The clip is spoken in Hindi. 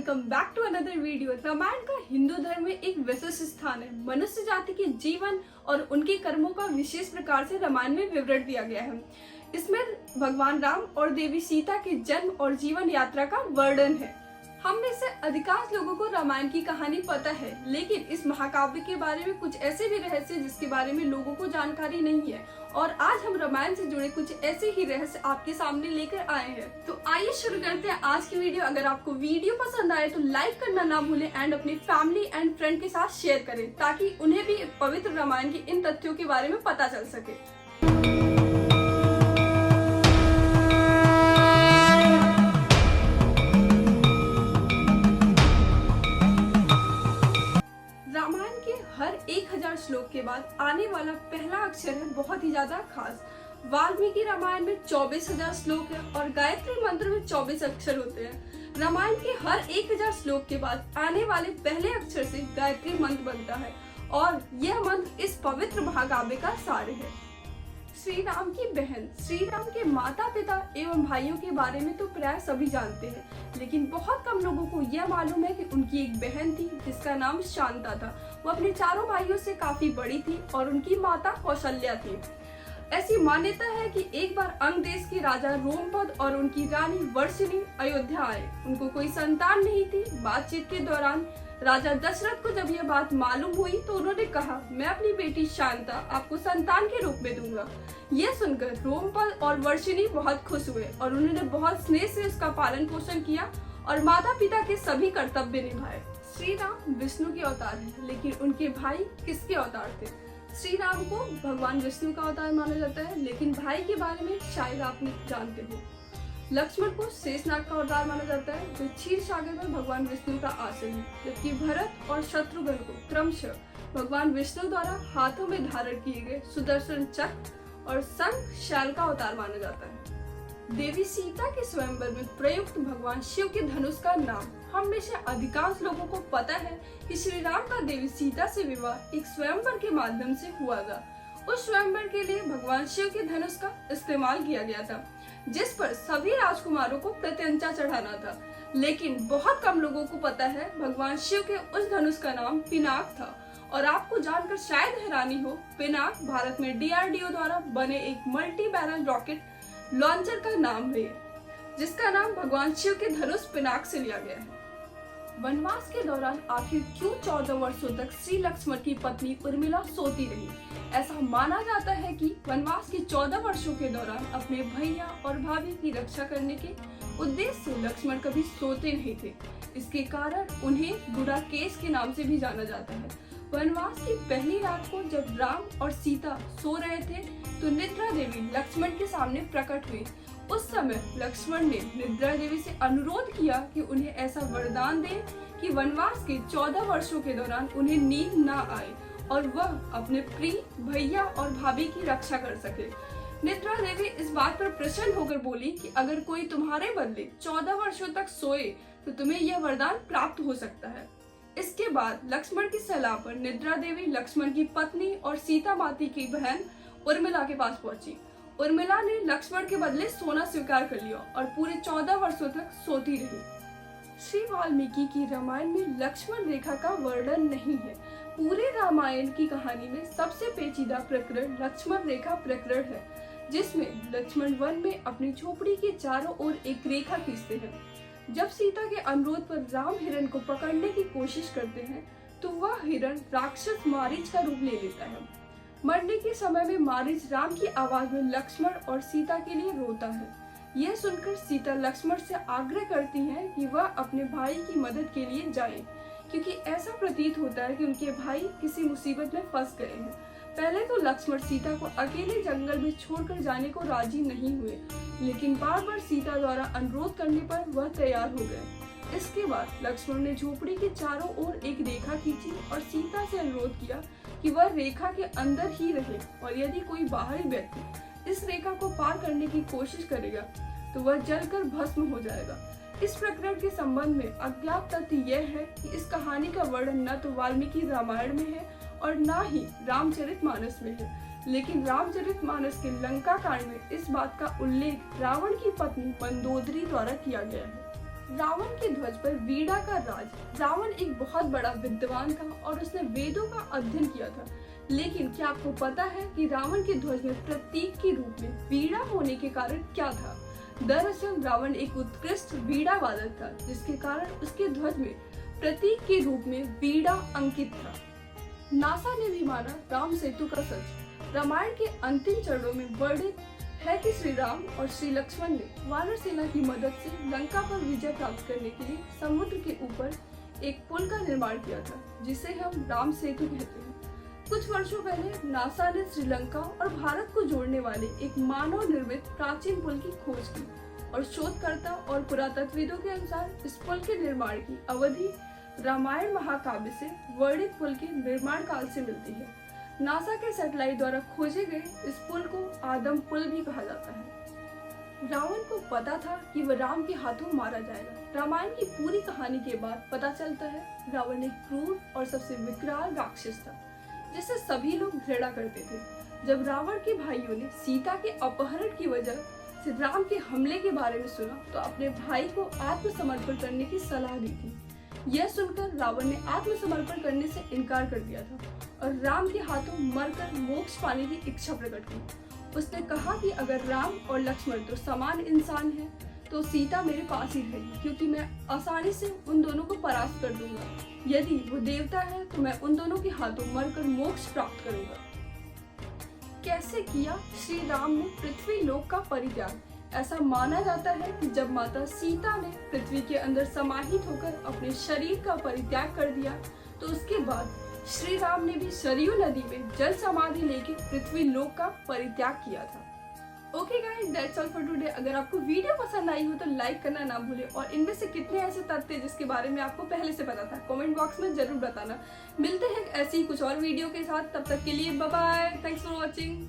Welcome back to another video. Ramayan का हिंदू धर्म में एक विशिष्ट स्थान है। मनुष्य जाति के जीवन और उनके कर्मों का विशेष प्रकार से रामायण में विवरण दिया गया है। इसमें भगवान राम और देवी सीता के जन्म और जीवन यात्रा का वर्णन है। हम में से अधिकांश लोगों को रामायण की कहानी पता है, लेकिन इस महाकाव्य के बारे में कुछ ऐसे भी रहस्य जिसके बारे में लोगों को जानकारी नहीं है। और आज हम रामायण से जुड़े कुछ ऐसे ही रहस्य आपके सामने लेकर आए हैं। तो आइए शुरू करते हैं आज की वीडियो। अगर आपको वीडियो पसंद आए तो लाइक करना ना भूलें एंड अपनी फैमिली एंड फ्रेंड के साथ शेयर करें, ताकि उन्हें भी पवित्र रामायण के इन तथ्यों के बारे में पता चल सके। रामायण के हर 1000 श्लोक के बाद आने वाला पहला अक्षर है बहुत ही ज्यादा खास। वाल्मीकि रामायण में 24,000 श्लोक है और गायत्री मंत्र में 24 अक्षर होते हैं। रामायण के हर 1000 श्लोक के बाद आने वाले पहले अक्षर से गायत्री मंत्र बनता है और यह मंत्र इस पवित्र महाकाव्य का सार है। श्री राम की बहन, श्री राम के माता पिता एवं भाइयों के बारे में तो प्राय सभी जानते हैं, लेकिन बहुत कम लोगों को यह मालूम है कि उनकी एक बहन थी जिसका नाम शांता था। वो अपने चारों भाइयों से काफी बड़ी थी और उनकी माता कौशल्या थी। ऐसी मान्यता है कि एक बार अंग देश के राजा रोमपद और उनकी रानी वर्षिणी अयोध्या आए। उनको कोई संतान नहीं थी। बातचीत के दौरान राजा दशरथ को जब यह बात मालूम हुई तो उन्होंने कहा, मैं अपनी बेटी शांता आपको संतान के रूप में दूंगा। यह सुनकर रोमपद और वर्षिणी बहुत खुश हुए और उन्होंने बहुत स्नेह से उसका पालन पोषण किया और माता पिता के सभी कर्तव्य निभाए। श्री राम विष्णु के अवतार हैं, लेकिन उनके भाई किसके अवतार थे? श्री राम को भगवान विष्णु का अवतार माना जाता है, लेकिन भाई के बारे में शायद आप जानते हो। लक्ष्मण को शेषनाग का अवतार माना जाता है, जो क्षीर सागर में भगवान विष्णु का आसन है, जबकि भरत और शत्रुघ्न को क्रमशः भगवान विष्णु द्वारा हाथों में धारण किए गए सुदर्शन चक्र और शंख शैल का अवतार माना जाता है। देवी सीता के स्वयंवर में प्रयुक्त भगवान शिव के धनुष का नाम हम में से अधिकांश लोगों को पता है कि श्री राम का देवी सीता से विवाह एक स्वयंवर के माध्यम से हुआ था। उस स्वयंवर के लिए भगवान शिव के धनुष का इस्तेमाल किया गया था, जिस पर सभी राजकुमारों को प्रत्यंचा चढ़ाना था। लेकिन बहुत कम लोगों को पता है भगवान शिव के उस धनुष का नाम पिनाक था। और आपको जानकर शायद हैरानी हो, पिनाक भारत में DRDO द्वारा बने एक मल्टी बैरल रॉकेट लॉन्चर का नाम है, जिसका नाम भगवान शिव के धनुष पिनाक से लिया गया है। वनवास के दौरान आखिर क्यों 14 वर्षों तक श्री लक्ष्मण की पत्नी उर्मिला सोती रही? ऐसा माना जाता है कि वनवास के 14 वर्षों के दौरान अपने भैया और भाभी की रक्षा करने के उद्देश्य से लक्ष्मण कभी सोते नहीं थे। इसके कारण उन्हें गुड़ाकेश के नाम से भी जाना जाता है। वनवास की पहली रात को जब राम और सीता सो रहे थे तो निद्रा देवी लक्ष्मण के सामने प्रकट हुई। उस समय लक्ष्मण ने निद्रा देवी से अनुरोध किया कि उन्हें ऐसा वरदान दे कि वनवास के 14 वर्षों के दौरान उन्हें नींद न आए और वह अपने प्रिय भैया और भाभी की रक्षा कर सके। निद्रा देवी इस बात पर प्रसन्न होकर बोली कि अगर कोई तुम्हारे बदले 14 वर्षों तक सोए तो तुम्हें यह वरदान प्राप्त हो सकता है। इसके बाद लक्ष्मण की सलाह पर निद्रा देवी लक्ष्मण की पत्नी और सीता माता की बहन उर्मिला के पास पहुंची। उर्मिला ने लक्ष्मण के बदले सोना स्वीकार कर लिया और पूरे 14 वर्षों तक सोती रही। श्री वाल्मीकि की रामायण में लक्ष्मण रेखा का वर्णन नहीं है। पूरे रामायण की कहानी में सबसे पेचीदा प्रकरण लक्ष्मण रेखा प्रकरण है, जिसमें लक्ष्मण वन में अपनी झोपड़ी के चारों ओर एक रेखा खींचते हैं। जब सीता के अनुरोध पर राम हिरण को पकड़ने की कोशिश करते हैं तो वह हिरण राक्षस मारीच का रूप ले लेता है। मरने के समय में मारीच राम की आवाज में लक्ष्मण और सीता के लिए रोता है। यह सुनकर सीता लक्ष्मण से आग्रह करती हैं कि वह अपने भाई की मदद के लिए जाएं, क्योंकि ऐसा प्रतीत होता है कि उनके भाई किसी मुसीबत में फंस गए हैं। पहले तो लक्ष्मण सीता को अकेले जंगल में छोड़कर जाने को राजी नहीं हुए, लेकिन बार बार सीता द्वारा अनुरोध करने पर वह तैयार हो गए। इसके बाद लक्ष्मण ने झोपड़ी के चारों ओर एक रेखा खींची और सीता से अनुरोध किया कि वह रेखा के अंदर ही रहे और यदि कोई बाहरी व्यक्ति इस रेखा को पार करने की कोशिश करेगा तो वह जलकर भस्म हो जाएगा। इस प्रकरण के संबंध में अज्ञात तथ्य यह है कि इस कहानी का वर्णन न तो वाल्मीकि रामायण में है और न ही रामचरितमानस में है, लेकिन रामचरितमानस के लंका कांड में इस बात का उल्लेख रावण की पत्नी मंदोदरी द्वारा किया गया है। रावण के ध्वज पर वीणा का राज। रावण एक बहुत बड़ा विद्वान था और उसने वेदों का अध्ययन किया था। लेकिन क्या आपको पता है कि रावण के ध्वज में प्रतीक के रूप में वीणा होने के कारण क्या था? दरअसल रावण एक उत्कृष्ट वीणा वादक था, जिसके कारण उसके ध्वज में प्रतीक के रूप में वीणा अंकित था। नासा ने भी माना राम सेतु का सच। रामायण के अंतिम चरणों में वर्णित है कि श्री राम और श्री लक्ष्मण ने वानर सेना की मदद से लंका पर विजय प्राप्त करने के लिए समुद्र के ऊपर एक पुल का निर्माण किया था, जिसे हम राम सेतु कहते हैं। कुछ वर्षों पहले नासा ने श्रीलंका और भारत को जोड़ने वाले एक मानव निर्मित प्राचीन पुल की खोज की और शोधकर्ता और पुरातत्वविदों के अनुसार इस पुल के निर्माण की अवधि रामायण महाकाव्य से वर्णित पुल के निर्माण काल से मिलती है। नासा के सैटेलाइट द्वारा खोजे गए इस पुल को आदम पुल भी कहा जाता है। रावण को पता था कि वह राम के हाथों मारा जाएगा। रामायण की पूरी कहानी के बाद पता चलता है रावण एक क्रूर और सबसे विकराल राक्षस था, जिसे सभी लोग घृणा करते थे। जब रावण के भाइयों ने सीता के अपहरण की वजह से राम के हमले के बारे में सुना तो अपने भाई को आत्मसमर्पण करने की सलाह दी थी। यह सुनकर रावण ने आत्मसमर्पण करने से इनकार कर दिया था और राम के हाथों मरकर मोक्ष पाने की इच्छा प्रकट की। उसने कहा कि अगर राम और लक्ष्मण तो समान इंसान हैं, तो सीता मेरे पास ही रहेगी, क्योंकि मैं आसानी से उन दोनों को परास्त कर दूंगा। यदि वो देवता है तो मैं उन दोनों के हाथों मरकर मोक्ष प्राप्त करूंगा। कैसे किया श्री राम ने पृथ्वी लोक का परित्याग? ऐसा माना जाता है कि जब माता सीता ने पृथ्वी के अंदर समाहित होकर अपने शरीर का परित्याग कर दिया, तो उसके बाद श्री राम ने भी सरयू नदी में जल समाधि लेकर पृथ्वी लोक का परित्याग किया था। Okay guys, that's all for today. अगर आपको वीडियो पसंद आई हो तो लाइक करना ना भूलें और इनमें से कितने ऐसे तथ्य जिसके बारे में आपको पहले से पता था कमेंट बॉक्स में जरूर बताना। मिलते हैं ऐसी ही कुछ और वीडियो के साथ, तब तक के लिए bye bye. Thanks for watching.